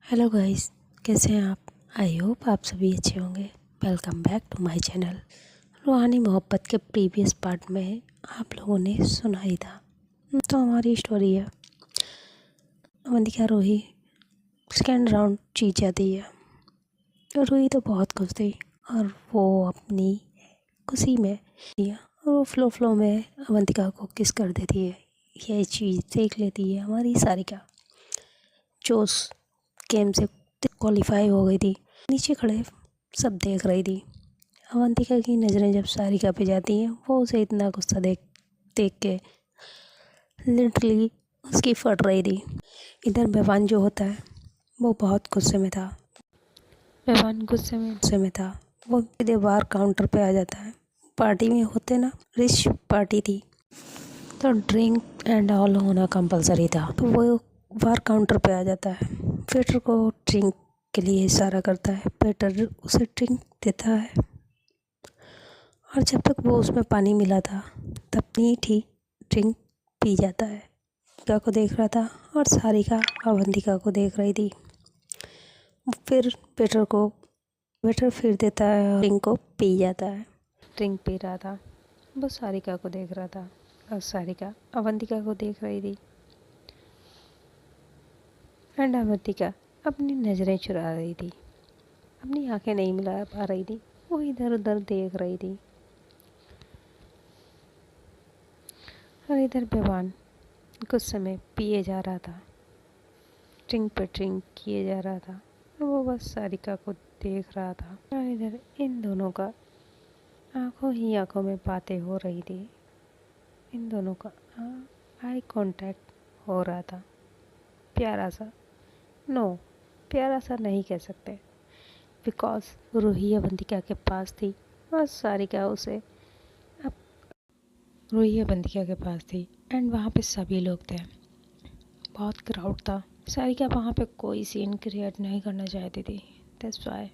Hello guys, कैसे हैं आप। आई होप आप सभी अच्छे होंगे। Welcome back to my channel. रूहानी मोहब्बत के प्रीवियस पार्ट में आप लोगों ने सुना ही था। तो हमारी स्टोरी है अवंतिका रूही सेकेंड राउंड जीत जाती है। तो रूही तो बहुत खुश थी और वो अपनी खुशी में और वो फ्लो में अवंतिका को किस कर देती है। ये चीज़ देख लेती है हमारी सारिका, जो उस गेम से क्वालिफाई हो गई थी। नीचे खड़े सब देख रही थी। अवंतिका की नज़रें जब सारिका पे जाती हैं, वो उसे इतना गुस्सा देख देख के लिटरली उसकी फट रही थी। इधर मेहमान जो होता है वो बहुत गुस्से में था। मेहमान गुस्से में था। वो सीधे बार काउंटर पे आ जाता है। पार्टी में होते ना, रिच पार्टी थी तो ड्रिंक एंड ऑल होना कंपलसरी था। तो वो बार काउंटर पे आ जाता है। वेटर को ड्रिंक के लिए इशारा करता है। वेटर उसे ड्रिंक देता है और जब तक वो उसमें पानी मिला था तब नीट ही ड्रिंक पी जाता है। अवंतिका को देख रहा था और सारिका अवंतिका को देख रही थी। फिर वेटर फिर देता है और ड्रिंक को पी जाता है। ड्रिंक पी रहा था, वो सारिका को देख रहा था और सारिका अवंतिका को देख रही थी। एंड अवंतिका अपनी नज़रें चुरा रही थी, अपनी आंखें नहीं मिला पा रही थी। वो इधर उधर देख रही थी और इधर बेवान गुस्से में पिए जा रहा था, ड्रिंक पे ड्रिंक किए जा रहा था। वो बस सारिका को देख रहा था और इधर इन दोनों का आंखों ही आंखों में बातें हो रही थी। इन दोनों का आई कांटेक्ट हो रहा था। प्यारा सा, नो प्यारा सा नहीं कह सकते, बिकॉज रूही अवंतिका के पास थी और सारिका उसे रूही अवंतिका के पास थी। एंड वहाँ पे सभी लोग थे, बहुत क्राउड था। सारिका वहाँ पे कोई सीन क्रिएट नहीं करना चाहती थी। दैट्स व्हाई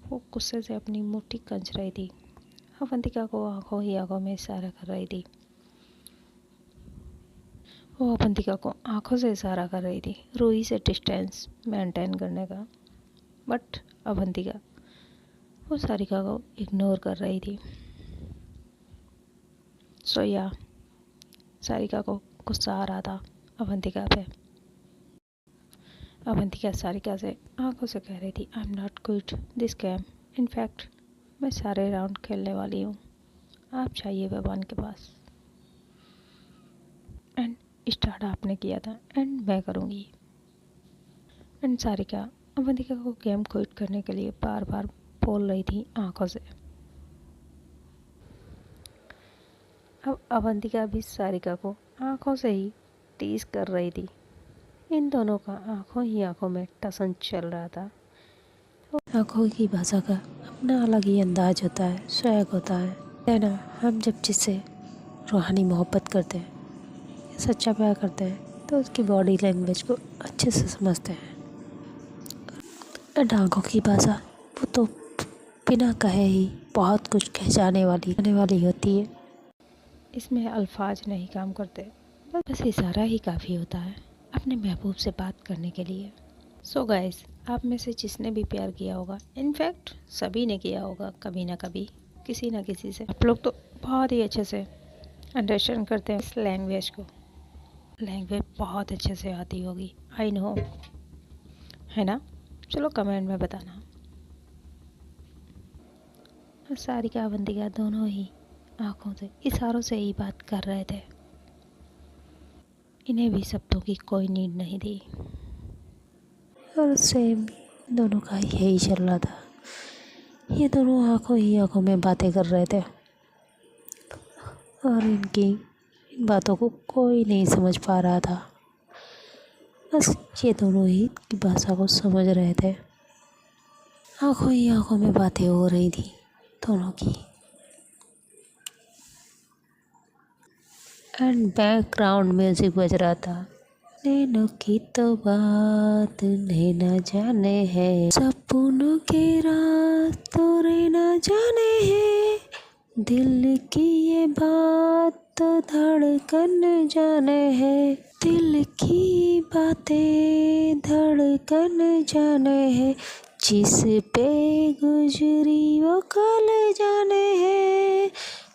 वो गुस्से से अपनी मुट्ठी कंच रही थी। अवंतिका को आंखों ही आंखों में इशारा कर रही थी। वो अवंतिका को आंखों से इशारा कर रही थी रूही से डिस्टेंस मेंटेन करने का। बट अवंतिका वो सारिका को इग्नोर कर रही थी। सो या सारिका को गुस्सा आ रहा था अवंतिका पे। अवंतिका सारिका से आंखों से कह रही थी, I am not good this game. In fact मैं सारे राउंड खेलने वाली हूँ, आप चाहिए भगवान के पास। एंड स्टार्ट आपने किया था एंड मैं करूँगी। एंड सारिका अवंतिका को गेम क्विट करने के लिए बार बार बोल रही थी आंखों से। अब अवंतिका भी सारिका को आंखों से ही टीज कर रही थी। इन दोनों का आंखों ही आंखों में टसन चल रहा था। आंखों की भाषा का अपना अलग ही अंदाज होता है, स्वैग होता है ना। हम जब जिससे रूहानी मोहब्बत करते हैं, सच्चा प्यार करते हैं, तो उसकी बॉडी लैंग्वेज को अच्छे से समझते हैं। एंड आंखों की भाषा वो तो बिना कहे ही बहुत कुछ कह जाने वाली होती है। इसमें अल्फाज नहीं काम करते, बस इशारा ही काफ़ी होता है अपने महबूब से बात करने के लिए। सो गाइस, आप में से जिसने भी प्यार किया होगा, इनफैक्ट सभी ने किया होगा कभी ना कभी किसी ना किसी से, आप लोग तो बहुत ही अच्छे से अंडरस्टैंड करते हैं इस लैंग्वेज को। लैंग्वेज बहुत अच्छे से आती होगी, आई नो, है ना। चलो कमेंट में बताना। सारिका अवंतिका दोनों ही आंखों से इशारों से ही बात कर रहे थे। इन्हें भी शब्दों की कोई नीड नहीं थी और सेम दोनों का यही चल रहा था। ये दोनों आंखों ही आंखों में बातें कर रहे थे और इनकी इन बातों को कोई नहीं समझ पा रहा था। बस ये दोनों ही की भाषा को समझ रहे थे। आंखों ही आंखों में बातें हो रही थी दोनों की। एंड बैकग्राउंड म्यूजिक बज रहा था। नैनों की तो बात नैना जाने है, सपनों के रात तोरे ना जाने है, दिल की ये बात तो धड़कन जाने है, दिल की बातें धड़कन जाने है, जिस पे गुजरी वो कल जाने है।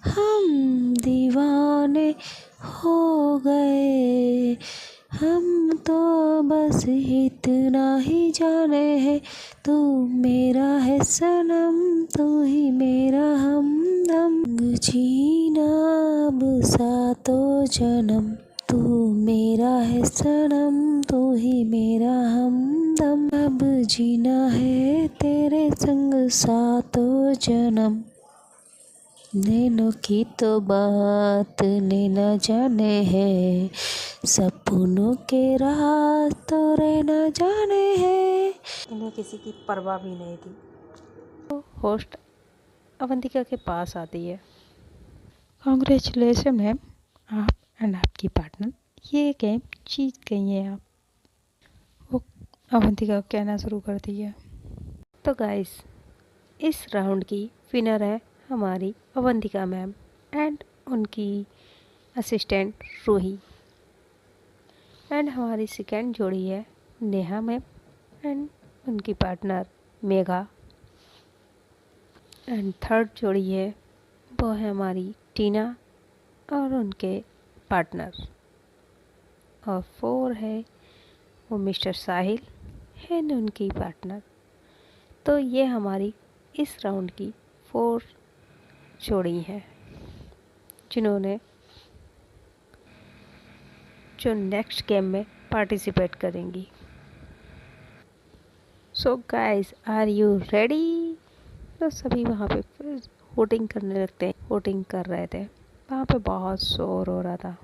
हम दीवाने हो गए, हम तो बस इतना ही जाने हैं, तू मेरा है सनम, तू ही मेरा हमदम, जीना अब सातों जन्म, तू मेरा है सनम, तू ही मेरा हमदम, अब जीना है तेरे संग सातों जन्म। नैनों की तो बात नैना जाने है, सपनों के रात तो रहना जाने है। इन्हें किसी की परवाह भी नहीं थी। तो होस्ट अवंतिका के पास आती है। कांग्रेचुलेशन मैम, आप एंड आपकी पार्टनर ये गेम जीत गई हैं आप। वो अवंतिका कहना शुरू करती है। तो गाइस, इस राउंड की विनर है हमारी अवंतिका मैम एंड उनकी असिस्टेंट रूही। एंड हमारी सेकेंड जोड़ी है नेहा मैम एंड उनकी पार्टनर मेघा। एंड थर्ड जोड़ी है वो है हमारी टीना और उनके पार्टनर। और फोर है वो मिस्टर साहिल एंड उनकी पार्टनर। तो ये हमारी इस राउंड की 4 जोड़ी हैं जिन्होंने जो नेक्स्ट गेम में पार्टिसिपेट करेंगी। So guys, are you ready? तो सभी वहाँ पे फिर वोटिंग करने लगते हैं। वोटिंग कर रहे थे, वहाँ पे बहुत शोर हो रहा था।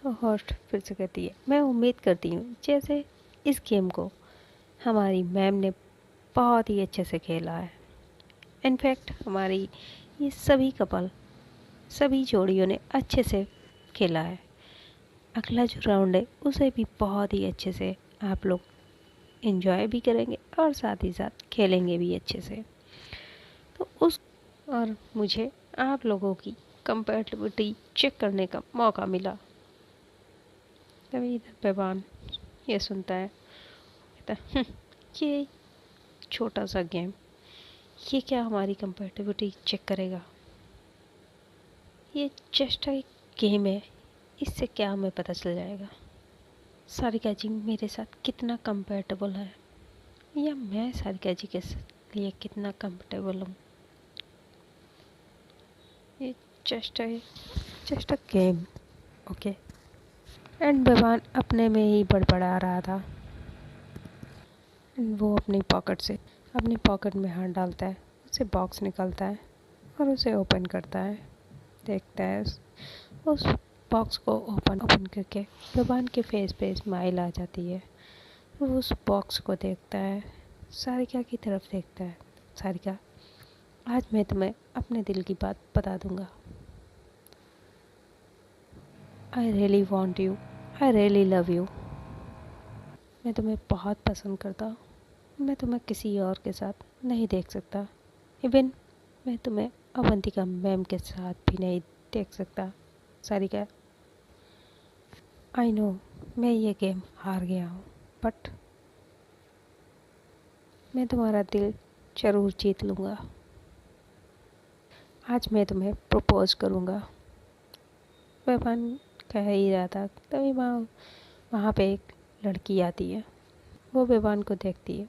तो होस्ट फिर से कहती है, मैं उम्मीद करती हूँ जैसे इस गेम को हमारी मैम ने बहुत ही अच्छे से खेला है। इनफैक्ट हमारी ये सभी कपल, सभी जोड़ियों ने अच्छे से खेला है। अगला जो राउंड है उसे भी बहुत ही अच्छे से आप लोग एंजॉय भी करेंगे और साथ ही साथ खेलेंगे भी अच्छे से। तो और मुझे आप लोगों की कंपैटिबिलिटी चेक करने का मौका मिला। तभी इधर बेबान ये सुनता है, कहता है, ये छोटा सा गेम, ये क्या हमारी कंपैटिबिलिटी चेक करेगा? ये जस्ट एक गेम है, इससे क्या हमें पता चल जाएगा सारिका जी मेरे साथ कितना कंफर्टेबल है या मैं सारिका जी के लिए कितना कंफर्टेबल हूँ। ये just a game, okay. And भगवान अपने में ही बड़बड़ा रहा था। वो अपनी पॉकेट में हाथ डालता है, उससे बॉक्स निकलता है और उसे ओपन करता है। देखता है उस बॉक्स को ओपन करके भगवान के फेस पे स्माइल आ जाती है। वो उस बॉक्स को देखता है, सारिका की तरफ देखता है। सारिका, आज मैं तुम्हें अपने दिल की बात बता दूंगा। I really want you, I really love you. मैं तुम्हें बहुत पसंद करता हूँ, मैं तुम्हें किसी और के साथ नहीं देख सकता। इवन मैं तुम्हें अवंतिका मैम के साथ भी नहीं देख सकता। सारिका, आई नो मैं ये गेम हार गया हूँ, बट मैं तुम्हारा दिल ज़रूर जीत लूँगा। आज मैं तुम्हें प्रपोज करूँगा। वेपन कह ही रहा था, तभी वहाँ पे एक लड़की आती है। वो बेबान को देखती है।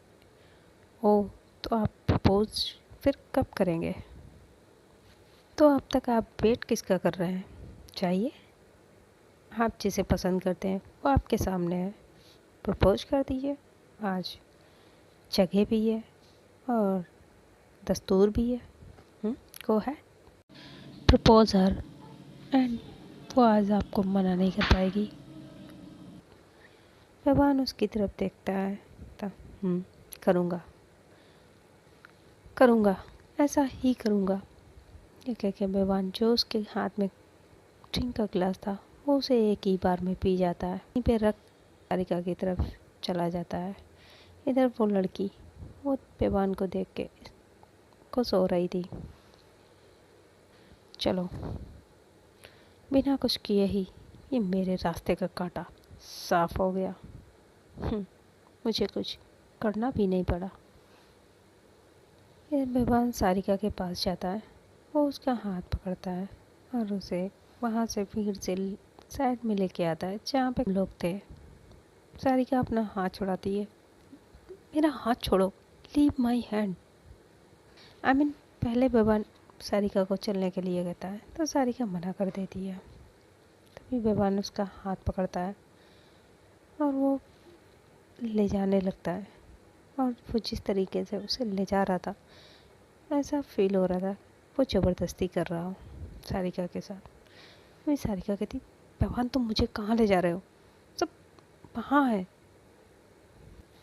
ओह, तो आप प्रपोज फिर कब करेंगे? तो अब तक आप वेट किसका कर रहे हैं? चाहिए, आप जिसे पसंद करते हैं वो आपके सामने है, प्रपोज कर दीजिए। आज जगह भी है और दस्तूर भी है। गो है प्रपोज हर। एंड वो आज आपको मना नहीं कर पाएगी। बेबान उसकी तरफ देखता है, तो करूँगा, ऐसा ही करूँगा। ये कह के बेबान जो उसके हाथ में ड्रिंक का गिलास था वो उसे एक ही बार में पी जाता है। वहीं पे रख सारिका की तरफ चला जाता है। इधर वो लड़की वो बेबान को देख के खुश हो रही थी। चलो, बिना कुछ किए ही ये मेरे रास्ते का कांटा साफ हो गया। मुझे कुछ करना भी नहीं पड़ा। फिर बेबान सारिका के पास जाता है, वो उसका हाथ पकड़ता है और उसे वहाँ से भीड़ से साइड में लेके आता है जहाँ पे लोग थे। सारिका अपना हाथ छुड़ाती है। मेरा हाथ छोड़ो, लीव माई हैंड। पहले बेबान सारिका को चलने के लिए कहता है तो सारिका मना कर देती है। तभी बेबान उसका हाथ पकड़ता है और वो ले जाने लगता है। और वो जिस तरीके से उसे ले जा रहा था, ऐसा फील हो रहा था वो ज़बरदस्ती कर रहा हो सारिका के साथ। मैं सारिका कहती, बेबान तुम मुझे कहाँ ले जा रहे हो? सब वहाँ है,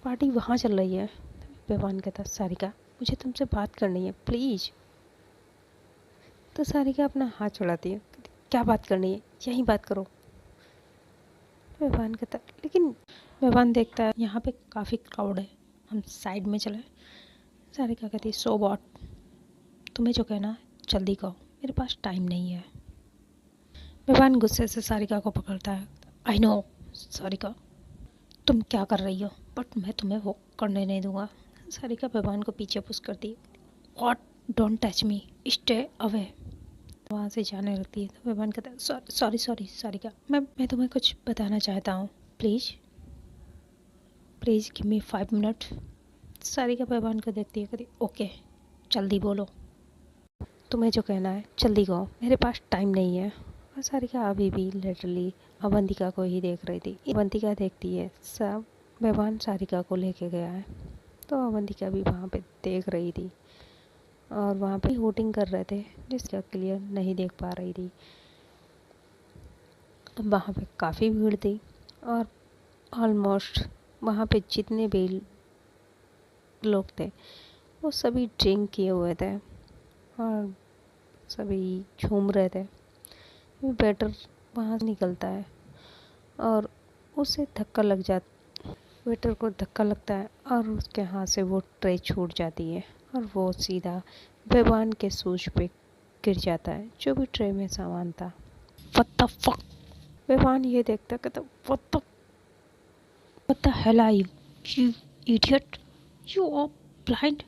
पार्टी वहाँ चल रही है। बेबान कहता, सारिका मुझे तुमसे बात करनी है प्लीज़। तो सारिका अपना हाथ छुड़ाती है। क्या बात करनी है, यहीं बात करो। बेबान कहता, लेकिन बेबान देखता है यहाँ पे काफ़ी क्राउड है, हम साइड में चले। सारिका कहती, सो वॉट, तुम्हें जो कहना जल्दी कहो, मेरे पास टाइम नहीं है। बेबान गुस्से से सारिका को पकड़ता है। आई नो सारिका, तुम क्या कर रही हो, बट मैं तुम्हें वो करने नहीं दूंगा। सारिका बेबान को पीछे पुश करती है। What, don't touch me, stay away. वहाँ से जाने लगती है तो बेबान कहता है, सॉरी सॉरी सारिका, मैं तुम्हें कुछ बताना चाहता हूँ, please please give me 5 minute. Sarika Beban को देखती है, कहती ओके जल्दी बोलो, तुम्हें जो कहना है जल्दी कहो, मेरे पास टाइम नहीं है। और सारिका अभी भी लिटरली अवंतिका को ही देख रही थी। अवंतिका देखती है सब बेबान सारिका को लेके गया है, तो अवंतिका भी वहाँ पे देख रही थी और वहाँ पे वोटिंग कर रहे थे जिसका क्लियर नहीं देख पा रही थी। अब वहाँ पे काफ़ी भीड़ थी और ऑलमोस्ट वहाँ पे जितने भी लोग थे वो सभी ड्रिंक किए हुए थे और सभी झूम रहे थे। वेटर वहाँ से निकलता है और उसे धक्का लग जाता, वेटर को धक्का लगता है और उसके हाथ से वो ट्रे छूट जाती है और वो सीधा बेबान के शूज पे गिर जाता है, जो भी ट्रे में सामान था। What the fuck? बेबान ये देखता कहता, what the hell are you? You idiot! You are blind.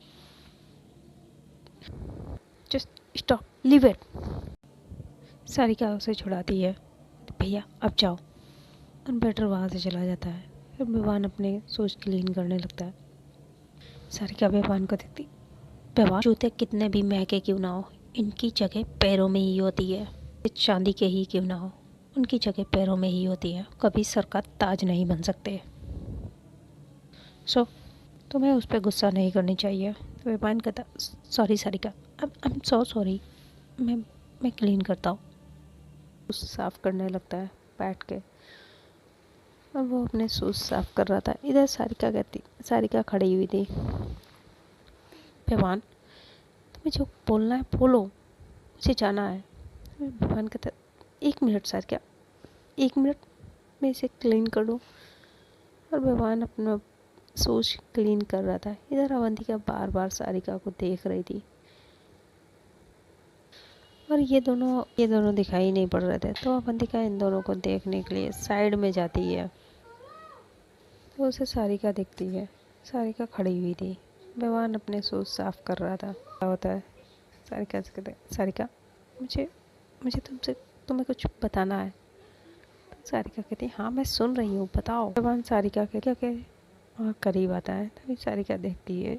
Just stop. Leave it. Sarika उसे छुड़ाती है। भैया अब जाओ। और वेटर वहाँ से चला जाता है। फिर बेबान अपने शूज क्लीन करने लगता है। सारिका बेबान को देखती, बेबान जूते कितने भी महंगे क्यों ना हो, इनकी जगह पैरों में ही होती है। चांदी के ही क्यों ना हो, उनकी जगह पैरों में ही होती है, कभी सर का ताज नहीं बन सकते। सो तुम्हें उस पर गुस्सा नहीं करनी चाहिए। तो बेबान कहता, sorry Sarika, I am so sorry, मैं क्लीन करता हूँ। उस साफ़ करने लगता है बैठ के और वो अपने शूज़ साफ़ कर रहा था। इधर सारिका खड़ी हुई थी। बेबान तुम्हें जो बोलना है बोलो, मुझे जाना है। बेबान कहता, 1 मिनट सारिका, 1 मिनट मैं इसे क्लीन कर दूँ। और बेबान अपना शूज क्लीन कर रहा था। इधर अवंतिका बार बार सारिका को देख रही थी और ये दोनों दिखाई नहीं पड़ रहे थे, तो अवंतिका इन दोनों को देखने के लिए साइड में जाती है तो उसे सारिका दिखती है। सारिका खड़ी हुई थी, बेबान अपने शूज साफ कर रहा था। क्या होता है, सारिका से कहते, सारिका मुझे तुम्हें कुछ बताना है। तो सारिका कहती, हाँ मैं सुन रही हूँ, बताओ। बेबान सारिका के और करीब आता है, तभी सारिका देखती है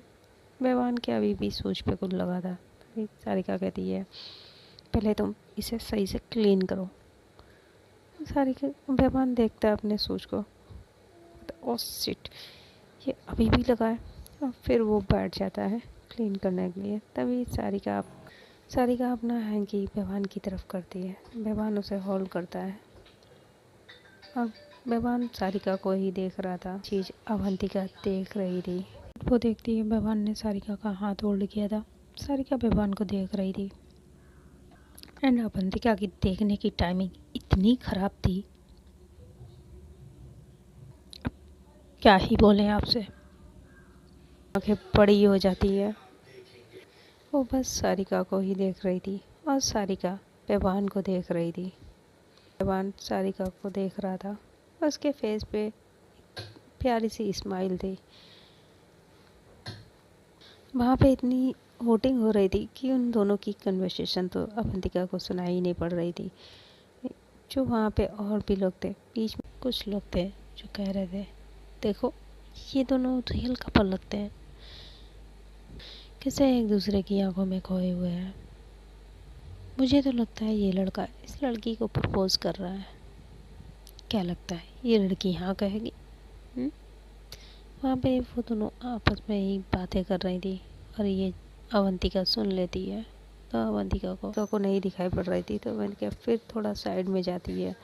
बेबान के अभी भी शूज पे कुछ लगा था। तभी सारिका कहती है, पहले तुम इसे सही से क्लीन करो। सारिका बेबान देखता है अपने शूज को, ओ शिट, ये अभी भी लगा है। और फिर वो बैठ जाता है क्लीन करने के लिए। तभी सारिका अपना हैंकी बेबान की तरफ करती है। बेबान उसे होल्ड करता है और बेबान सारिका को ही देख रहा था। चीज़ अवंतिका देख रही थी। वो देखती है बेबान ने सारिका का हाथ होल्ड किया था। सारिका बेबान को देख रही थी एंड अवंतिका की देखने की टाइमिंग इतनी ख़राब थी, क्या ही बोलें आपसे। आंखें बड़ी हो जाती है। वो बस सारिका को ही देख रही थी और सारिका बेबान को देख रही थी। बेबान सारिका को देख रहा था। उसके फेस पे प्यारी सी स्माइल थी। वहाँ पे इतनी वोटिंग हो रही थी कि उन दोनों की कन्वर्सेशन तो अवंतिका को सुनाई नहीं पड़ रही थी। जो वहाँ पे और भी लोग थे, बीच में कुछ लोग थे जो कह रहे थे, देखो ये दोनों रियल कपल लगते हैं, कैसे एक दूसरे की आंखों में खोए हुए हैं। मुझे तो लगता है ये लड़का इस लड़की को प्रपोज कर रहा है। क्या लगता है ये लड़की हाँ कहेगी? वहाँ पे वो दोनों आपस में ही बातें कर रही थी और ये अवंतिका सुन लेती है। तो अवंतिका को नहीं दिखाई पड़ रही थी, तो मैंने कहा फिर थोड़ा साइड में जाती है।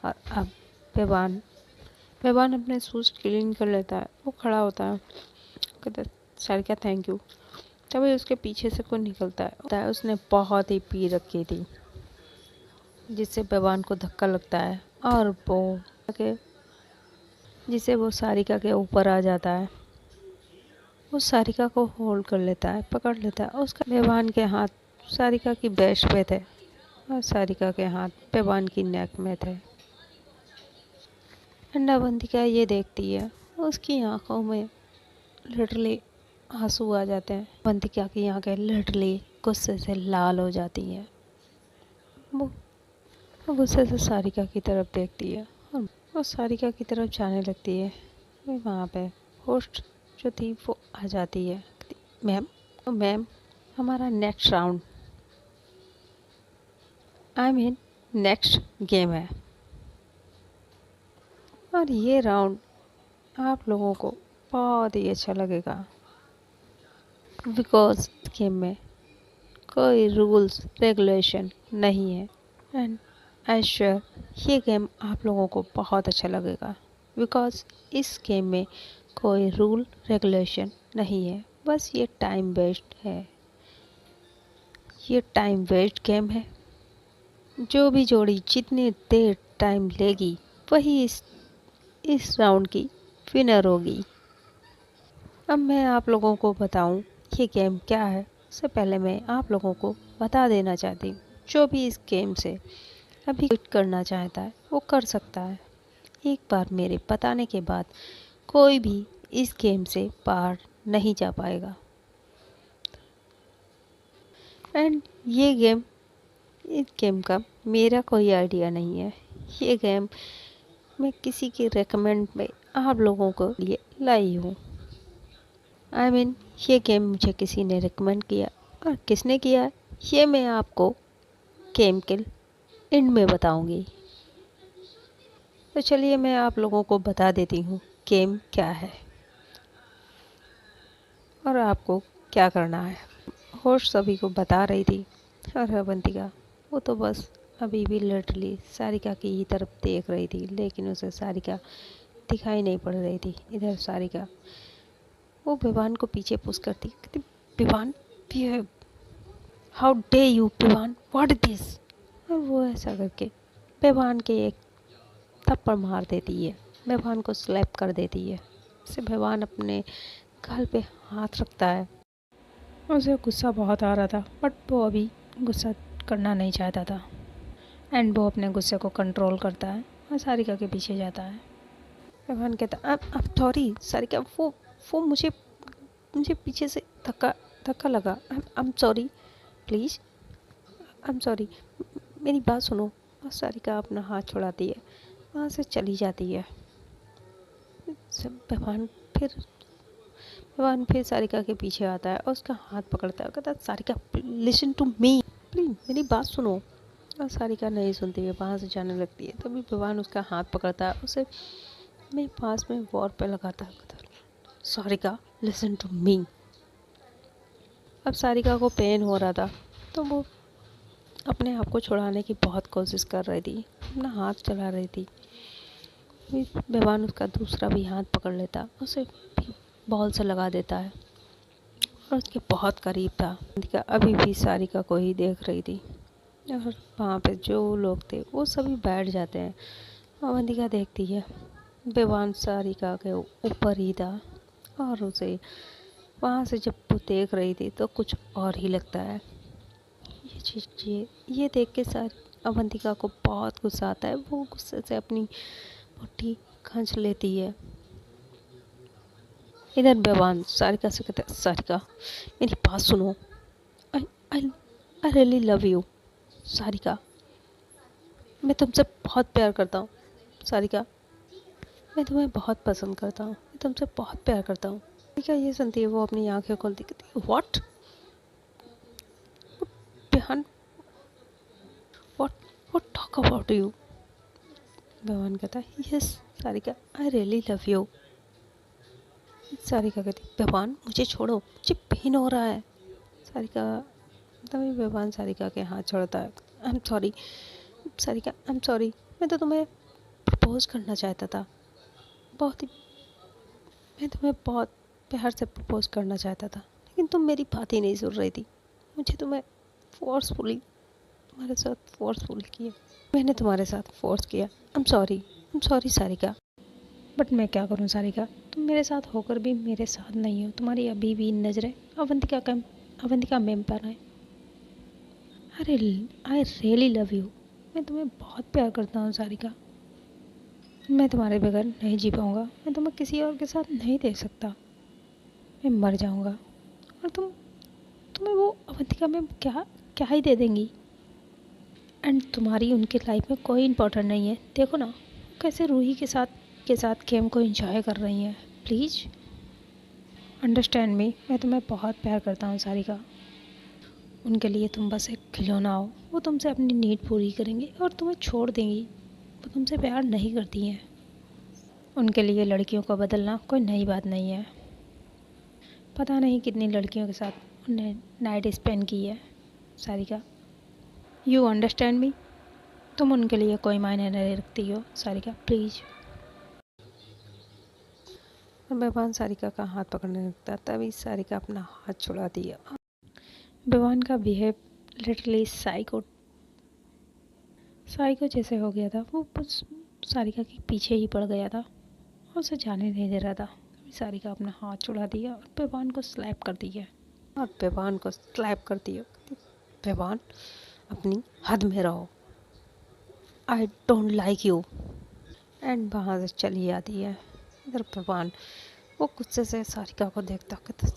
और अब बेबान अपने शूज़ क्लीन कर लेता है। वो खड़ा होता है, कहता है सारिका थैंक यू। तभी उसके पीछे से कोई निकलता है। उसने बहुत ही पी रखी थी, जिससे बेबान को धक्का लगता है और जिससे वो सारिका के ऊपर आ जाता है। वो सारिका को होल्ड कर लेता है, पकड़ लेता है। उसका बेबान के हाथ सारिका की बेस्ट पे थे और सारिका के हाथ बेबान की नेक में थे। अवंतिका ये देखती है, उसकी आंखों में लिटरली आंसू आ जाते हैं। अवंतिका की आंखें लिटरली गुस्से से लाल हो जाती हैं। वो गुस्से से सारिका की तरफ देखती है और सारिका की तरफ जाने लगती है। वहाँ पे होस्ट जो थी वो आ जाती है। मैम हमारा नेक्स्ट राउंड नेक्स्ट गेम है और ये राउंड आप लोगों को बहुत ही अच्छा लगेगा, बिकॉज गेम में कोई रूल्स रेगुलेशन नहीं है। एंड आई श्योर ये गेम आप लोगों को बहुत अच्छा लगेगा, बिकॉज इस गेम में कोई रूल रेगुलेशन नहीं है। बस ये टाइम वेस्ट है। ये टाइम वेस्ट गेम है। जो भी जोड़ी जितनी देर टाइम लेगी वही इस राउंड की विनर होगी। अब मैं आप लोगों को बताऊं ये गेम क्या है, उससे पहले मैं आप लोगों को बता देना चाहती हूँ, जो भी इस गेम से अभी क्विट करना चाहता है वो कर सकता है। एक बार मेरे बताने के बाद कोई भी इस गेम से बाहर नहीं जा पाएगा। एंड इस गेम का मेरा कोई आइडिया नहीं है। ये गेम मैं किसी के रेकमेंड में आप लोगों को लिए लाई हूँ। ये गेम मुझे किसी ने रेकमेंड किया, और किसने किया ये मैं आपको गेम के एंड में बताऊंगी। तो चलिए मैं आप लोगों को बता देती हूँ गेम क्या है और आपको क्या करना है। होस्ट सभी को बता रही थी और अवंतिका वो तो बस अभी भी लिटरली सारिका की ही तरफ देख रही थी, लेकिन उसे सारिका दिखाई नहीं पड़ रही थी। इधर सारिका वो बेबान को पीछे पुश करती, कहती Beban how dare you Beban, what this. और वो ऐसा करके बेबान के एक थप्पड़ मार देती है, बेबान को स्लैप कर देती है। इससे बेबान अपने गाल पे हाथ रखता है। उसे गुस्सा बहुत आ रहा था, बट वो अभी गुस्सा करना नहीं चाहता था। एंड वो अपने गुस्से को कंट्रोल करता है और सारिका के पीछे जाता है। बेबान कहता अब सॉरी सारिका, वो मुझे पीछे से धक्का लगा। I am sorry, please I am sorry, मेरी बात सुनो। और सारिका अपना हाथ छुड़ाती है, वहाँ से चली जाती है। बेबान फिर सारिका के पीछे आता है और उसका हाथ पकड़ता है, कहता है Sarika listen to me, please मेरी बात सुनो। और सारिका नहीं सुनती है, वहाँ से जाने लगती है। तभी बेबान उसका हाथ पकड़ता है, उसे मैं पास में वॉर पे लगाता है, सारिका लिसन टू मी। अब सारिका को पेन हो रहा था, तो वो अपने आप को छुड़ाने की बहुत कोशिश कर रही थी, अपना हाथ चला रही थी। बेबान उसका दूसरा भी हाथ पकड़ लेता, उसे भी बॉल से लगा देता है और उसके बहुत करीब था। अवंतिका अभी भी सारिका को ही देख रही थी और वहाँ पे जो लोग थे वो सभी बैठ जाते हैं। अवंतिका देखती है, बेबान सारिका के ऊपर ही था और उसे वहाँ से जब वो देख रही थी तो कुछ और ही लगता है। ये ये देख के अवंतिका को बहुत गुस्सा आता है। वो गुस्से से अपनी मुट्ठी खींच लेती है। इधर बेवान सारिका से कहता है, सारिका मेरी बात सुनो, I I I really love you Sarika, मैं तुमसे बहुत प्यार करता हूँ सारिका, मैं तुम्हें बहुत पसंद करता हूँ, मैं तुमसे बहुत प्यार करता हूँ। सारिका ये सुनती है, वो अपनी आंखें खोलती कहती है, what Behan, what what talk about you. Bevan कहता है, yes Sarika I really love you. Sarika कहती, बेवान मुझे छोड़ो, मुझे पेन हो रहा है। सारिका तभी बेवान सारिका के हाथ छोड़ता है। I am sorry Sarika, I am sorry, मैं तो तुम्हें प्रपोज करना चाहता था, बहुत ही, मैं तुम्हें बहुत प्यार से प्रपोज करना चाहता था, लेकिन तुम मेरी बात ही नहीं सुन रही थी। मुझे तुम्हें तुम्हारे साथ फोर्सफुली किया, मैंने तुम्हारे साथ फोर्स किया। I am sorry Sarika, but मैं क्या करूं सारिका, तुम मेरे साथ होकर भी मेरे साथ नहीं हो। तुम्हारी अभी भी नज़रें अवंतिका मैम पर है। अरे आई रियली लव यू, मैं तुम्हें बहुत प्यार करता हूँ सारिका, मैं तुम्हारे बगैर नहीं जी पाऊँगा, मैं तुम्हें किसी और के साथ नहीं देख सकता, मैं मर जाऊँगा। और तुम्हें वो अवंतिका मैम क्या क्या ही दे देंगी। एंड तुम्हारी उनके लाइफ में कोई इम्पोर्टेंट नहीं है। देखो ना कैसे रूही के साथ गेम को एंजॉय कर रही हैं। प्लीज़ अंडरस्टैंड मी, मैं तुम्हें बहुत प्यार करता हूँ सारिका, उनके लिए तुम बस एक खिलौना हो। वो तुमसे अपनी नीड पूरी करेंगी और तुम्हें छोड़ देंगी। वो तुमसे प्यार नहीं करती हैं। उनके लिए लड़कियों को बदलना कोई नई बात नहीं है। पता नहीं कितनी लड़कियों के साथ उन्हें नाइट स्पेंड की है सारिका। यू अंडरस्टैंड मी, तुम उनके लिए कोई मायने नहीं रखती हो सारिका, प्लीज़। और बेवान सारिका का हाथ पकड़ने लगता, तभी सारिका अपना हाथ छुड़ा दिया। बेवान का बिहेव लिटरली साइको जैसे हो गया था। वो बस सारिका के पीछे ही पड़ गया था और उसे जाने नहीं दे रहा था। तभी सारिका अपना हाथ छुड़ा दिया और बेवान को स्लैप कर दिया। बेवान अपनी हद में रहो, I don't like you. And वहाँ से चली आती है। इधर बेवान वो गुस्से से सारिका को देखता कहता,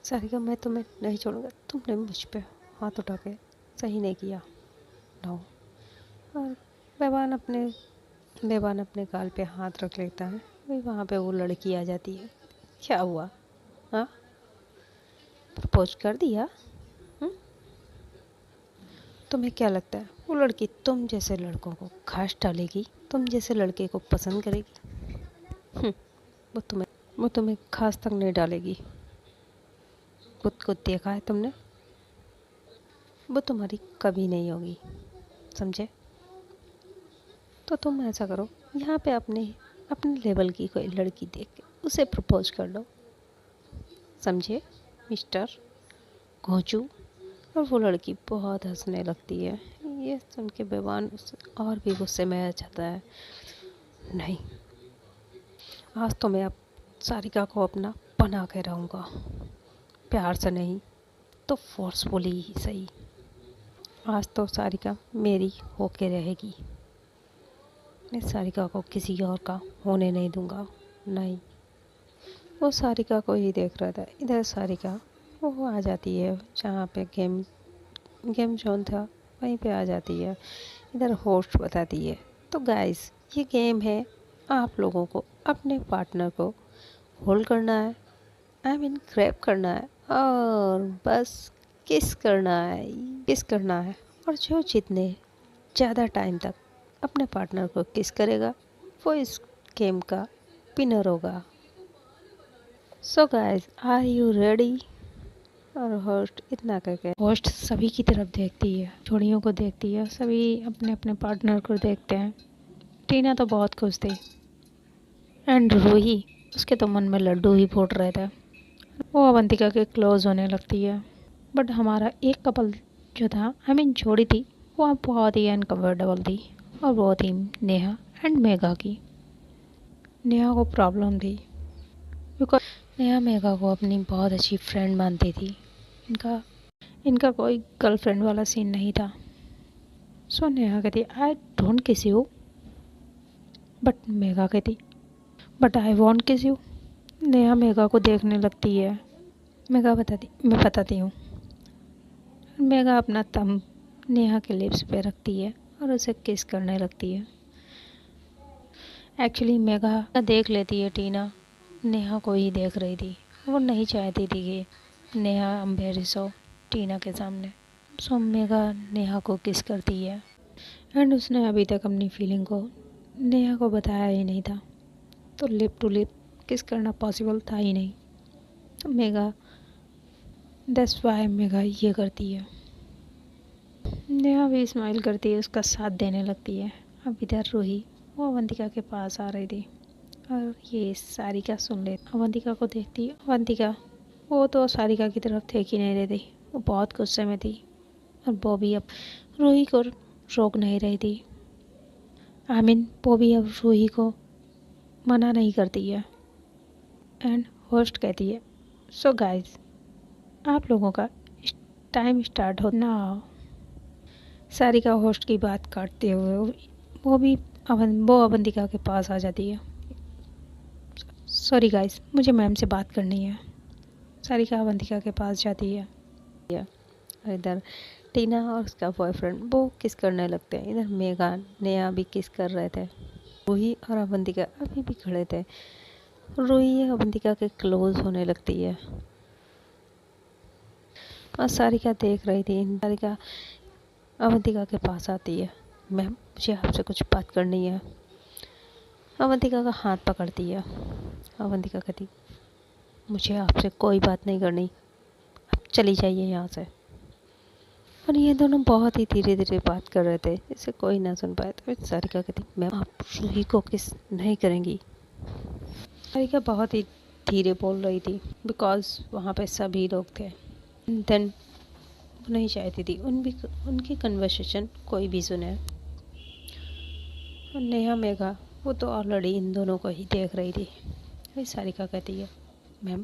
सारिका मैं तुम्हें नहीं छोड़ूंगा, तुमने मुझ पे हाथ उठा के सही नहीं किया। नो। और बेवान अपने गाल पे हाथ रख लेता है। वही वहाँ पे वो लड़की आ जाती है। क्या हुआ, हाँ प्रपोज कर दिया? तुम्हें क्या लगता है वो लड़की तुम जैसे लड़कों को घास डालेगी, तुम जैसे लड़के को पसंद करेगी? वो तुम्हें घास तक नहीं डालेगी। खुद को देखा है तुमने, वो तुम्हारी कभी नहीं होगी, समझे? तो तुम ऐसा करो, यहाँ पे अपने लेवल की कोई लड़की देख के उसे प्रपोज कर लो, समझे मिस्टर घोंचू। और वो लड़की बहुत हंसने लगती है। ये सुन के बेवान उससे और भी गुस्से में आ जाता है। नहीं, आज तो मैं अब सारिका को अपना बना के रहूँगा, प्यार से नहीं तो फोर्सफुली ही सही। आज तो सारिका मेरी होके रहेगी, मैं सारिका को किसी और का होने नहीं दूंगा। नहीं, वो सारिका को ही देख रहा था। इधर सारिका वो आ जाती है जहाँ पे गेम जोन था, वहीं पे आ जाती है। इधर होस्ट बताती है, तो गाइस ये गेम है, आप लोगों को अपने पार्टनर को होल्ड करना है, आई मीन ग्रैब करना है और बस किस करना है। और जो जितने ज़्यादा टाइम तक अपने पार्टनर को किस करेगा वो इस गेम का विनर होगा। So guys are you ready? और होस्ट इतना करके होस्ट सभी की तरफ देखती है, जोड़ियों को देखती है, सभी अपने अपने पार्टनर को देखते हैं। टीना तो बहुत खुश थी एंड रूही, उसके तो मन में लड्डू ही फूट रहे थे। वो अवंतिका के क्लोज होने लगती है। बट हमारा एक कपल जो था, आई मीन जोड़ी थी, वो बहुत ही अनकम्फर्टेबल थी और वो थी नेहा एंड मेघा की। नेहा को प्रॉब्लम थी बिकॉज नेहा मेघा को अपनी बहुत अच्छी फ्रेंड मानती थी। इनका इनका कोई गर्लफ्रेंड वाला सीन नहीं था। सो नेहा कहती आई डोंट किस यू, बट मेघा कहती बट आई वॉन्ट किस यू। नेहा मेघा को देखने लगती है। मैं बताती हूँ। मेघा अपना थंब नेहा के लिप्स पे रखती है और उसे किस करने लगती है। एक्चुअली मेघा देख लेती है टीना नेहा को ही देख रही थी। वो नहीं चाहती थी कि नेहा एम्बेरस हो टीना के सामने। सो मेघा नेहा को किस करती है एंड उसने अभी तक अपनी फीलिंग को नेहा को बताया ही नहीं था, तो लिप टू लिप किस करना पॉसिबल था ही नहीं। तो मेघा दैट्स व्हाई मेघा ये करती है। नेहा भी स्माइल करती है, उसका साथ देने लगती है। अब इधर रूही वो अवंतिका के पास आ रही थी और ये सारिका सुन ले अवंतिका को देखती है। अवंतिका वो तो सारिका की तरफ देख ही नहीं रही थी, वो बहुत गुस्से में थी और वो भी अब रूही को रोक नहीं रही थी। वो भी अब रूही को मना नहीं करती है। एंड होस्ट कहती है सो गाइस आप लोगों का टाइम स्टार्ट हो ना। सारिका होस्ट की बात काटते हुए वो अवंतिका के पास आ जाती है। सॉरी गाइस मुझे मैम से बात करनी है। सारिका अवंतिका के पास जाती है। इधर टीना और उसका बॉयफ्रेंड वो किस करने लगते हैं। इधर मेघा नेहा भी किस कर रहे थे। रूही और अवंतिका अभी भी खड़े थे। रूही अवंतिका के क्लोज होने लगती है और सारिका देख रही थी। सारिका अवंतिका के पास आती है। मैम मुझे आपसे कुछ बात करनी है। अवंतिका का हाथ पकड़ती है। अवंतिका कहती मुझे आपसे कोई बात नहीं करनी, आप चली जाइए यहाँ से। और ये दोनों बहुत ही धीरे धीरे बात कर रहे थे, इसे कोई ना सुन पाए। तो सारिका कहती मैम आप रूही को किस नहीं करेंगी। सारिका बहुत ही धीरे बोल रही थी बिकॉज वहाँ पे सभी लोग थे। देन नहीं चाहती थी उनकी कन्वर्सेशन कोई भी सुने। और नेहा मेघा वो तो ऑलरेडी इन दोनों को ही देख रही थी। फिर सारिका कहती है मैम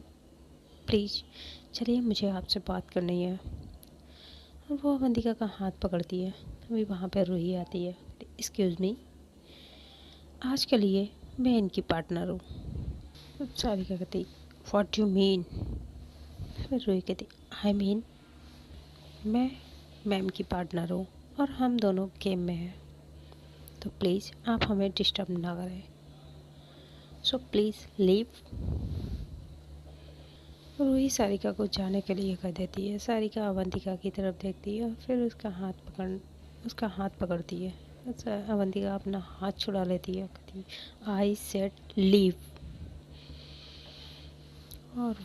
प्लीज़ चलिए मुझे आपसे बात करनी है। और वो अवंतिका का हाथ पकड़ती है। अभी वहाँ पर रूही आती है। एक्सक्यूज़ मी आज के लिए मैं इनकी पार्टनर हूँ। तो सारिका कहती व्हाट यू मीन। फिर रूही कहती आई मीन मैं मैम की पार्टनर हूँ और हम दोनों गेम में हैं, तो प्लीज़ आप हमें डिस्टर्ब ना करें। So please leave. Roohi Sarika को जाने के लिए कह देती है। सारिका अवंतिका की तरफ देखती है और फिर उसका हाथ पकड़ती है। अवंतिका अपना हाथ छुड़ा लेती है। कहती आई सेड लीव। और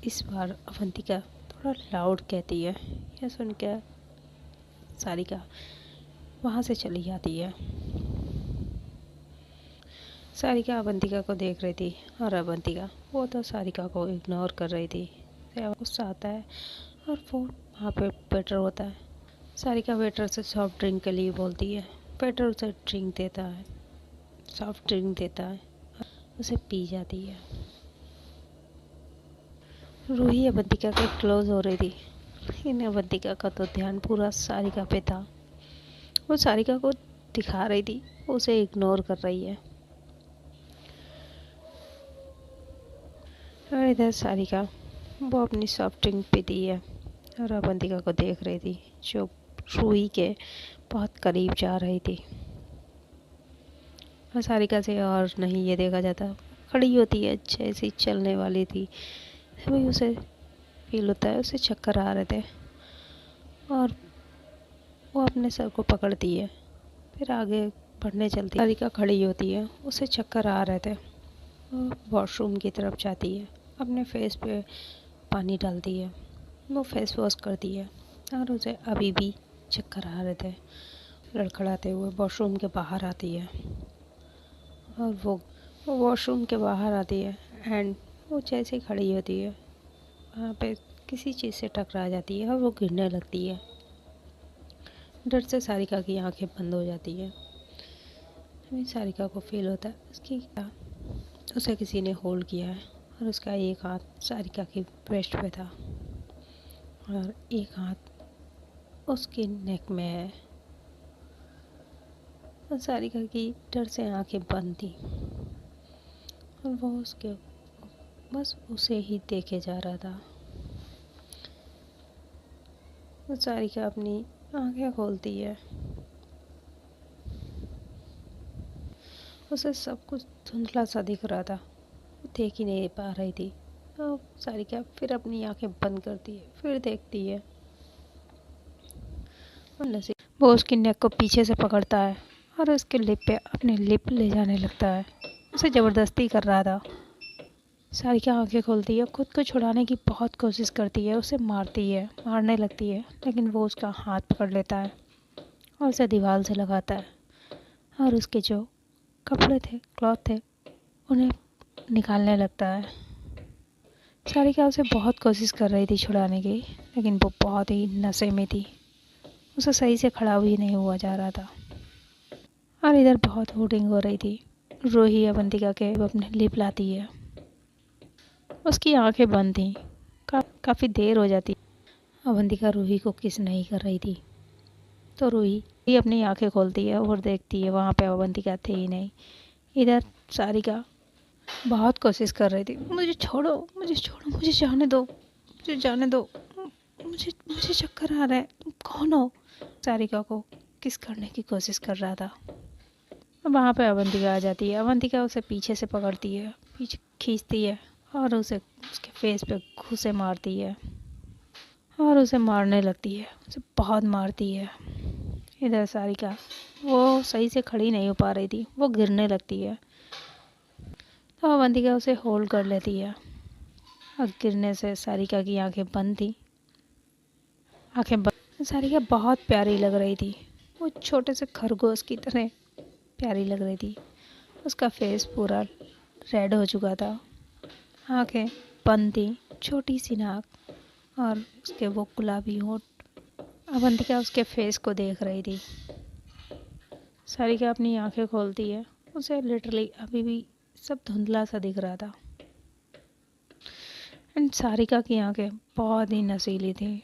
इस बार अवंतिका थोड़ा लाउड कहती है। यह सुन के सारिका वहाँ से चली जाती है। सारिका अवंतिका को देख रही थी और अवंतिका वो तो सारिका को इग्नोर कर रही थी। गुस्सा आता है और वो वहाँ पे वेटर होता है। सारिका वेटर से सॉफ्ट ड्रिंक के लिए बोलती है। वेटर उसे ड्रिंक देता है, सॉफ्ट ड्रिंक देता है, उसे पी जाती है। रूही अवंतिका के क्लोज हो रही थी, लेकिन अवंतिका का तो ध्यान पूरा सारिका पे था। वो सारिका को दिखा रही थी, उसे इग्नोर कर रही है। और इधर सारिका वो अपनी सॉफ्ट ड्रिंक पीती है और अवंतिका को देख रही थी जो रूही के बहुत करीब जा रही थी। और सारिका से और नहीं ये देखा जाता, खड़ी होती है जैसी चलने वाली थी तभी उसे फील होता है उसे चक्कर आ रहे थे और वो अपने सर को पकड़ती है, फिर आगे बढ़ने चलती है। सारिका खड़ी होती है, उसे चक्कर आ रहे थे, वो वॉशरूम की तरफ जाती है, अपने फेस पे पानी डालती है, वो फेस वॉश करती है और उसे अभी भी चक्कर आ रहे थे। लड़खड़ाते हुए वॉशरूम के बाहर आती है और वो वॉशरूम के बाहर आती है एंड वो जैसे खड़ी होती है वहाँ पे किसी चीज़ से टकरा जाती है और वो गिरने लगती है। डर से सारिका की आंखें बंद हो जाती है। अभी सारिका को फील होता है उसे किसी ने होल्ड किया है और उसका एक हाथ सारिका की ब्रेस्ट पे था और एक हाथ उसके नेक में है। और सारिका की डर से आंखें बंद थी और वो उसके बस उसे ही देखे जा रहा था। तो सारिका अपनी आंखें खोलती है, उसे सब कुछ धुंधला सा दिख रहा था, वो देख ही नहीं पा रही थी। तो सारिका फिर अपनी आंखें बंद करती है, फिर देखती है और नसीब वो उसकी नेक को पीछे से पकड़ता है और उसके लिप पे अपने लिप ले जाने लगता है। उसे ज़बरदस्ती कर रहा था। सारिका आंखें खोलती है, खुद को छुड़ाने की बहुत कोशिश करती है, उसे मारती है, मारने लगती है, लेकिन वो उसका हाथ पकड़ लेता है और उसे दीवार से लगाता है और उसके जो कपड़े थे, क्लॉथ थे, उन्हें निकालने लगता है। सारिका उसे बहुत कोशिश कर रही थी छुड़ाने की, लेकिन वो बहुत ही नशे में थी, उसे सही से खड़ा भी नहीं हुआ जा रहा था। और इधर बहुत हूटिंग हो रही थी। रूही अवंतिका के अपने लिप लाती है, उसकी आंखें बंद थीं। काफ़ी देर हो जाती, अवंतिका रूही को किस नहीं कर रही थी। तो रूही अपनी आंखें खोलती है और देखती है वहाँ पे अवंतिका थे ही नहीं। इधर सारिका बहुत कोशिश कर रही थी, मुझे छोड़ो, मुझे छोड़ो, मुझे जाने दो, मुझे जाने दो, मुझे मुझे चक्कर आ रहा है, तुम कौन हो। सारिका को किस करने की कोशिश कर रहा था। वहाँ पे अवंतिका आ जाती है। अवंतिका उसे पीछे से पकड़ती है, पीछे खींचती है और उसे उसके फेस पे घूंसे मारती है और उसे मारने लगती है, उसे बहुत मारती है। इधर सारिका वो सही से खड़ी नहीं हो पा रही थी, वो गिरने लगती है। तो अवंतिका उसे होल्ड कर लेती है और गिरने से सारिका की आंखें बंद थी। आंखें बंद, सारिका बहुत प्यारी लग रही थी, वो छोटे से खरगोश की तरह प्यारी लग रही थी। उसका फेस पूरा रेड हो चुका था, आंखें बंद थी, छोटी सी नाक और उसके वो गुलाबी होंठ। अवंतिका उसके फेस को देख रही थी। सारिका अपनी आंखें खोलती है, उसे लिटरली अभी भी सब धुंधला सा दिख रहा था। एंड सारिका की आंखें बहुत ही नशीली थी।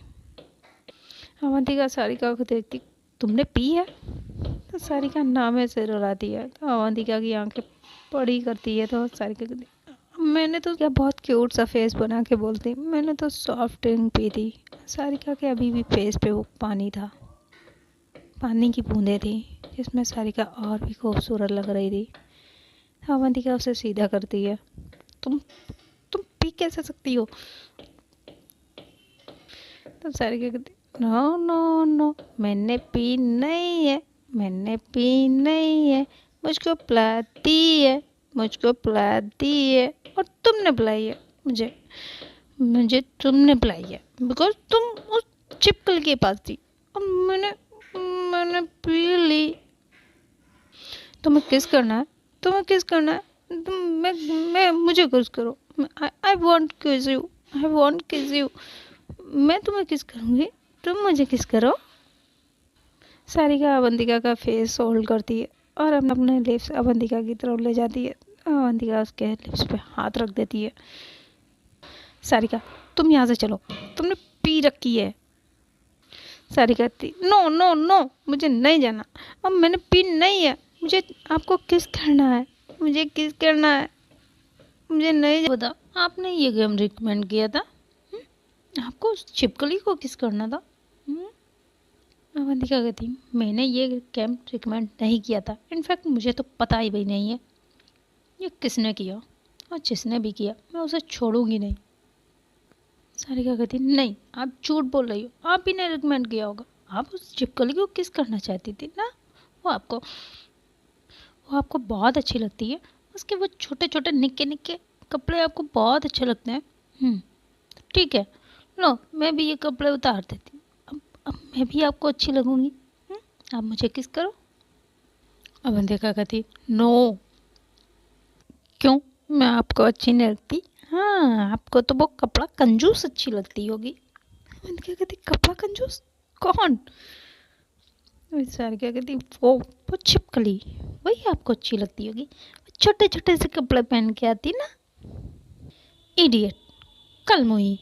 अवंतिका सारिका को देखती, तुमने पी है? तो सारिका नामे से रुलाती है। तो अवंतिका की आंखें बड़ी करती है, तो सारिका कहती, मैंने तो क्या बहुत क्यूट सा फेस बना के बोलती, मैंने तो सॉफ्ट ड्रिंक पी थी। सारिका के अभी भी फेस पे वो पानी था, पानी की बूंदें थी, जिसमें सारिका और भी खूबसूरत लग रही थी। अवंतिका उसे सीधा करती है, तुम तुम पी कैसे सकती हो। तो सारिका कहती, नो नो नो, मैंने पी नहीं है, मैंने पी नहीं है, मुझको पिलाती है, मुझको पिलाती है और तुमने पिलाई है मुझे, मुझे तुमने पिलाई है बिकॉज तुम उस चिपकल के पास थी और मैंने मैंने पी ली। तुम्हें किस करना है, तुम्हें किस करना है, मैं मुझे किस करो, आई वॉन्ट किस यू, आई वॉन्ट किस यू, मैं तुम्हें किस करूँगी, तुम मुझे किस करो। सारिका अवंतिका का फेस होल्ड करती है और अपने लिप्स अवंतिका की तरफ ले जाती है। अवंतिका उसके लिप्स पे हाथ रख देती है। सारिका, तुम यहाँ से चलो, तुमने पी रखी है। सारिका कहती, नो नो नो, मुझे नहीं जाना, अब मैंने पी नहीं है, मुझे आपको किस करना है, मुझे किस करना है, मुझे नहीं पता। आपने ये गेम रिकमेंड किया था, आपको उस छिपकली को किस करना था। अवंतिका कहती, मैंने ये गेम रिकमेंड नहीं किया था, इनफैक्ट मुझे तो पता ही भी नहीं है ये किसने किया, और जिसने भी किया मैं उसे छोड़ूंगी नहीं। सारिका कहती, नहीं आप झूठ बोल रही हो, आप ही ने रिकमेंड किया होगा, आप उस छिपकली को किस करना चाहती थी ना, वो आपको बहुत अच्छी लगती है, उसके वो छोटे छोटे निक्के निक्के कपड़े आपको बहुत अच्छे लगते हैं। ठीक है, लो मैं भी ये कपड़े उतार देती हूँ, अब मैं भी आपको अच्छी लगूंगी, आप मुझे किस करो। अवंतिका कहती, नो, क्यों, मैं आपको अच्छी नहीं लगती, हाँ आपको तो वो कपड़ा कंजूस अच्छी लगती होगी। अवंतिका कहती, कपड़ा कंजूस, कौन। सारिका कहती, वो छिपकली, वही आपको अच्छी लगती होगी, छोटे छोटे से कपड़े पहन के आती ना, इडियट, कल मुही।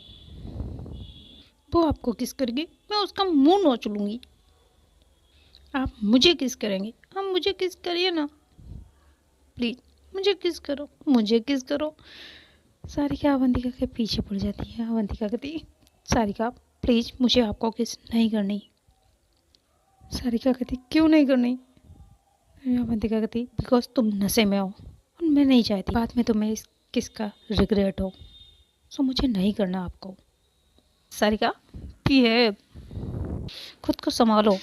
वो आपको किस करेगी, मैं उसका मुंह नोच लूँगी। आप मुझे किस करेंगे? आप मुझे किस करिए ना, प्लीज़ मुझे किस करो, मुझे किस करो। सारिका अवंतिका के पीछे पड़ जाती है। अवंतिका कहती है, सारिका प्लीज़ मुझे आपको किस नहीं करनी। सारिका कहती, क्यों नहीं करनी? अवंतिका कहती, बिकॉज तुम नशे में हो और मैं नहीं चाहती बाद में तुम्हें इस किस का रिग्रेट हो, सो मुझे नहीं करना आपको। सारिका ये खुद को संभालो,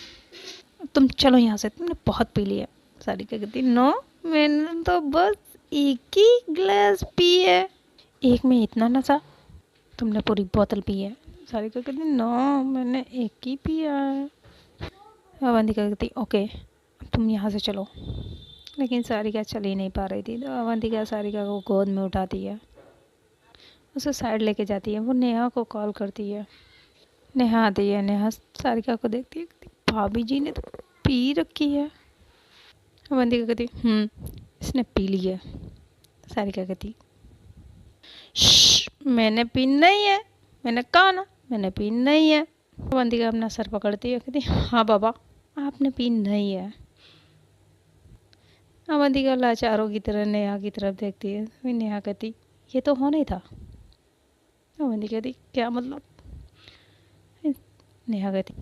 तुम चलो यहाँ से, तुमने बहुत पी लिया। सारिका कहती, नो मैंने तो बस एक ही गिलास पी है। एक में इतना नशा, तुमने पूरी बोतल पी है। सारिका कहती, नो मैंने एक ही पिया है। अवंतिका कहती, ओके तुम यहाँ से चलो। लेकिन सारिका चल ही नहीं पा रही थी, तो अवंतिका सारिका को गोद में उठाती है, उसे साइड लेके जाती है। वो नेहा को कॉल करती है। नेहा आती है। नेहा सारिका को देखती है, भाभी जी ने तो पी रखी है। अवंतिका कहती, इसने पी ली है। सारिका कहती, मैंने पी नहीं है, मैंने कहा ना मैंने पी नहीं है। अवंतिका अपना सर पकड़ती है, कहती, हाँ बाबा आपने पी नहीं है। अवंतिका लाचारों की तरह नेहा की तरफ देखती है। फिर नेहा कहती, ये तो होना ही था। अवंतिका कहती, क्या मतलब? नेहा कहती,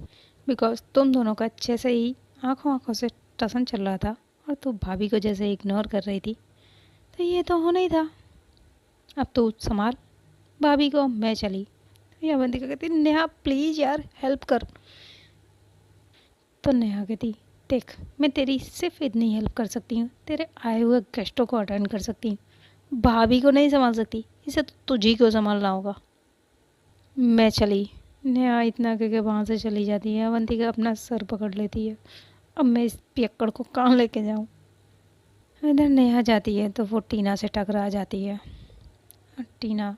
बिकॉज तुम दोनों का अच्छे से ही आंखों आंखों से टसन चल रहा था और तू भाभी को जैसे इग्नोर कर रही थी, तो ये तो होना ही था। अब तू संभाल भाभी को, मैं चली। ये अवंतिका कहती, नेहा प्लीज़ यार हेल्प कर। तो नेहा कहती, देख मैं तेरी सिर्फ इतनी हेल्प कर सकती हूँ, तेरे आए हुए गेस्टों को अटेंड कर सकती हूँ, भाभी को नहीं संभाल सकती, इसे तो तुझी को संभालना होगा। मैं चली। नेहा इतना करके वहाँ से चली जाती है। अवंतिका अपना सर पकड़ लेती है, अब मैं इस पियक्कड़ को कहाँ लेके जाऊँ। इधर नेहा जाती है तो वो टीना से टकरा जाती है। टीना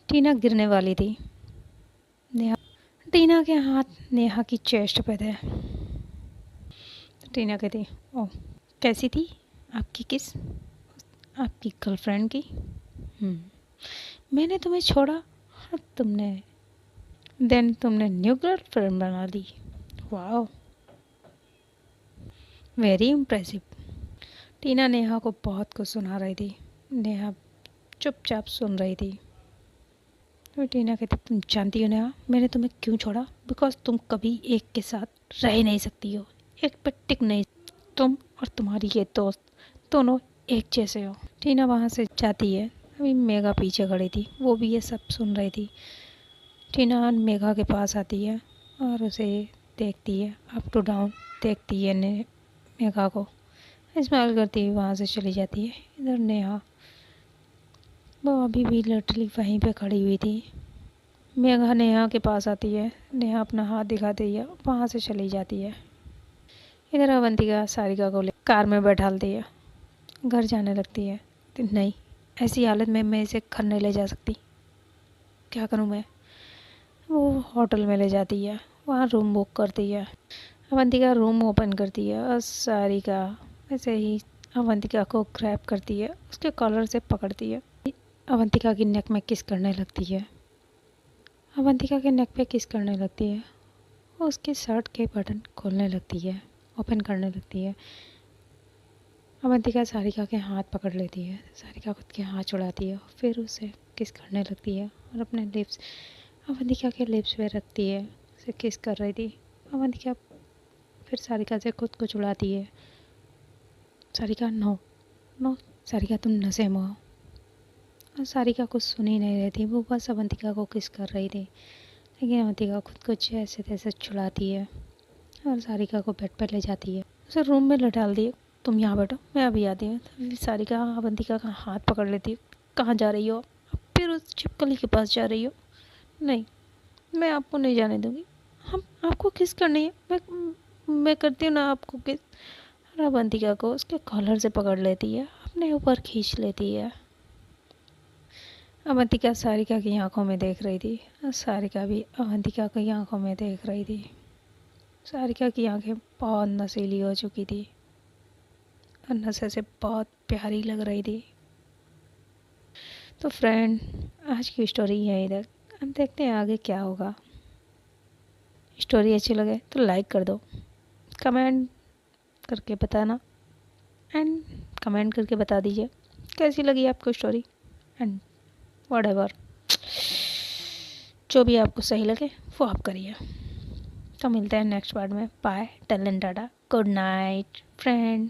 टीना गिरने वाली थी। नेहा टीना के हाथ नेहा की चेस्ट पे थे। टीना कहती, ओह कैसी थी आपकी किस, आपकी गर्लफ्रेंड की? मैंने तुम्हें छोड़ा और तुमने न्यू गर्लफ्रेंड बना ली। वाह वेरी इम्प्रेसिव। टीना नेहा को बहुत कुछ सुना रही थी। नेहा चुपचाप सुन रही थी। तो टीना कहती, तुम जानती हो नेहा मैंने तुम्हें क्यों छोड़ा? बिकॉज तुम कभी एक के साथ रह नहीं सकती हो, एक पे टिक नहीं। तुम और तुम्हारी ये दोस्त दोनों एक जैसे हो। टीना वहाँ से जाती है। अभी मेघा पीछे खड़ी थी, वो भी ये सब सुन रही थी। टीना मेघा के पास आती है और उसे देखती है, अप टू डाउन देखती है मेघा को, स्माइल करती हुई वहाँ से चली जाती है। इधर नेहा वो अभी भी लिटरली वहीं पे खड़ी हुई थी। मेघा नेहा के पास आती है, नेहा अपना हाथ दिखाती है, वहाँ से चली जाती है। इधर अवंतिका सारिका को कार में बैठालती है, घर जाने लगती है। नहीं ऐसी हालत में मैं इसे घर नहीं ले जा सकती, क्या करूँ मैं? वो होटल में ले जाती है, वहाँ रूम बुक करती है। अवंतिका रूम ओपन करती है और सारिका वैसे ही अवंतिका को ग्रैब करती है, उसके कॉलर से पकड़ती है, अवंतिका की नेक में किस करने लगती है। अवंतिका के नेक पे किस करने लगती है, उसके शर्ट के बटन खोलने लगती है, ओपन करने लगती है। अवंतिका सारिका के हाथ पकड़ लेती है, सारिका खुद के हाथ छुड़ाती है, फिर उसे किस करने लगती है और अपने लिप्स अवंतिका के लिप्स पे रखती है, उसे किस कर रही थी। अवंतिका फिर सारिका से खुद को छुड़ाती है। सारिका नो नो, सारिका तुम नशे में हो। और सारिका कुछ सुन ही नहीं रही थी, वो बस अवंतिका को किस कर रही थी। लेकिन अवंतिका खुद को जैसे तैसे छुड़ाती है और सारिका को बेड पर ले जाती है, उसे रूम में लटाल दिए, तुम यहाँ बैठो मैं अभी आती हूँ। तो सारिका अवंतिका का हाथ पकड़ लेती है, कहाँ जा रही हो? फिर उस छिपकली के पास जा रही हो? नहीं मैं आपको नहीं जाने दूँगी, हम आपको किस करनी है, मैं करती हूँ ना आपको किस। और अवंतिका को उसके कॉलर से पकड़ लेती है, अपने ऊपर खींच लेती है। अवंतिका सारिका की आंखों में देख रही थी और सारिका भी अवंतिका की आंखों में देख रही थी। सारिका की आंखें बहुत नशीली हो चुकी थी और नशे से बहुत प्यारी लग रही थी। तो फ्रेंड आज की स्टोरी यहीं तक, अब देखते हैं आगे क्या होगा। स्टोरी अच्छी लगे तो लाइक कर दो, कमेंट करके बताना, एंड कमेंट करके बता दीजिए कैसी लगी आपको स्टोरी, एंड व्हाटएवर जो भी आपको सही लगे वो आप करिए। तो मिलते हैं नेक्स्ट पार्ट में। Bye, tell and tata, good night friend.